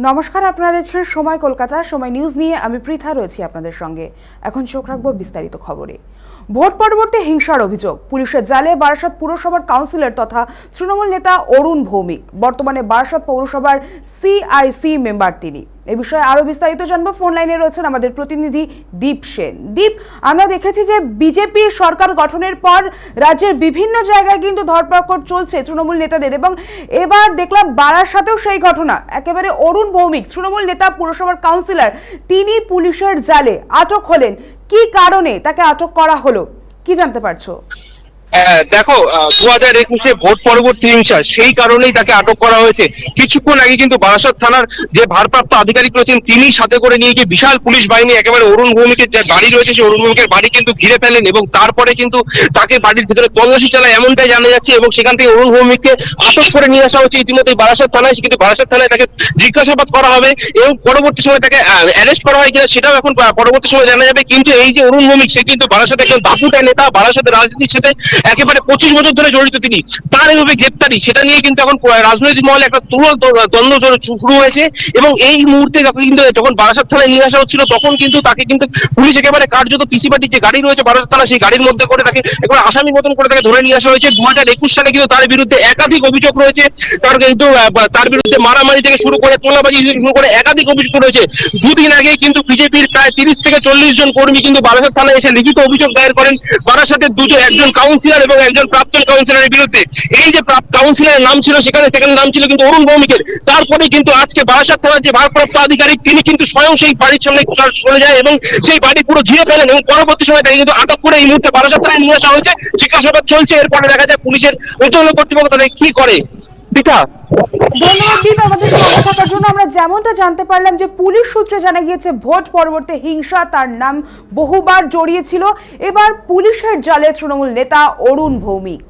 নমস্কার, আপনারা দেখছেন সময় কলকাতা। সময় নিউজ নিয়ে আমি পৃথা রয়েছি আপনাদের সঙ্গে। এখন চোখ রাখবো বিস্তারিত খবরে। ভোট পরবর্তী হিংসার অভিযোগ, পুলিশের জালে বারাসাত পুরসভার কাউন্সিলর তথা তৃণমূল নেতা অরুণ ভৌমিক, বর্তমানে বারাসাত পৌরসভার সিআইসি মেম্বার তিনি। এ বিষয়ে আরো বিস্তারিত জানবো। ফোন লাইনে রয়েছেন আমাদের প্রতিনিধি দীপ সেন। দীপ, আমরা দেখেছি যে বিজেপি সরকার গঠনের পর রাজ্যের বিভিন্ন জায়গায় কিন্তু ধরপাকড় চলছে তৃণমূল নেতাদের, এবং এবার দেখলাম বারাসাতেও সেই ঘটনা। একেবারে অরুণ ভৌমিক, তৃণমূল নেতা, পুরসভার কাউন্সিলর, তিনি পুলিশের জালে আটক হলেন। কি কারণে তাকে আটক করা হলো, কি জানতে পারছো? দেখো, 2021-এ ভোট পরবর্তী হিংসা, সেই কারণেই তাকে আটক করা হয়েছে। কিছুক্ষণ আগে কিন্তু বারাসাত থানার যে ভারপ্রাপ্ত আধিকারিক রয়েছেন, তিনি সাথে করে নিয়ে গিয়ে বিশাল পুলিশ বাহিনী একেবারে অরুণ ভৌমিকের যে বাড়ি রয়েছে সেই অরুণ ভৌমিকের বাড়ি কিন্তু ঘিরে ফেলেন, এবং তারপরে কিন্তু তাকে বাড়ির ভিতরে তল্লাশি চালায় এমনটাই জানা যাচ্ছে। এবং সেখান থেকে অরুণ ভৌমিককে আটক করে নিয়ে আসা হচ্ছে ইতিমধ্যে বারাসাত থানায়। কিন্তু বারাসাত থানায় তাকে জিজ্ঞাসাবাদ করা হবে এবং পরবর্তী সময় তাকে অ্যারেস্ট করা হয় কিনা সেটাও এখন পরবর্তী সময় জানা যাবে। কিন্তু এই যে অরুণ ভৌমিক, সে কিন্তু বারাসাতের একজন দাপুটে নেতা, বারাসাতের রাজনীতির সাথে একেবারে 25 বছর ধরে জড়িত তিনি। তার এইভাবে গ্রেপ্তারি, সেটা নিয়ে কিন্তু এখন রাজনৈতিক মহলে একটা দ্বন্দ্ব শুরু হয়েছে। এবং এই মুহূর্তে যখন বারাসাত থানায় নিয়ে আসা হচ্ছিল, তখন কিন্তু তাকে কিন্তু পুলিশ একেবারে কার্যত পিসি পার্টির যে গাড়ি রয়েছে বারাসাত থানা, সেই গাড়ির মধ্যে করে তাকে একবার আসামি মতন করে তাকে ধরে নিয়ে আসা হয়েছে। 2021 সালে কিন্তু তার বিরুদ্ধে একাধিক অভিযোগ রয়েছে। তার বিরুদ্ধে মারামারি থেকে শুরু করে তোলাবাজি থেকে শুরু করে একাধিক অভিযোগ রয়েছে। দুদিন আগে কিন্তু বিজেপির প্রায় 30 থেকে 40 জন কর্মী কিন্তু বারাসাত থানায় এসে লিখিত অভিযোগ দায়ের করেন বারাসাতের একজন কাউন্সিলর এবং একজন প্রাক্তন কাউন্সিলরের বিরুদ্ধে। এই যে কাউন্সিলরের নাম ছিল, সেখানে নাম ছিল কিন্তু অরুণ ভৌমিকের। তারপরে কিন্তু আজকে বারাসাত থানার যে ভারপ্রাপ্ত আধিকারিক, তিনি কিন্তু স্বয়ং সেই বাড়ির সামনে চলে যায় এবং সেই বাড়ি পুরো ঘিরে ফেলেন, এবং পরবর্তী সময় তাকে কিন্তু আটক করে এই মুহূর্তে বারাসাত থানায় নিয়ে আসা হয়েছে। জিজ্ঞাসাবাদ চলছে, এরপরে দেখা যায় পুলিশের ঊর্ধ্বতন কর্তৃপক্ষ তাদের কি করে। পিঠা, ধন্যবাদ দীপ আমাদের সঙ্গে থাকার জন্য। আমরা যেমনটা জানতে পারলাম যে পুলিশ সূত্রে জানা গিয়েছে ভোট পরবর্তী হিংসা তার নাম বহুবার জড়িয়েছিল। এবার পুলিশের জালে তৃণমূল নেতা অরুণ ভৌমিক।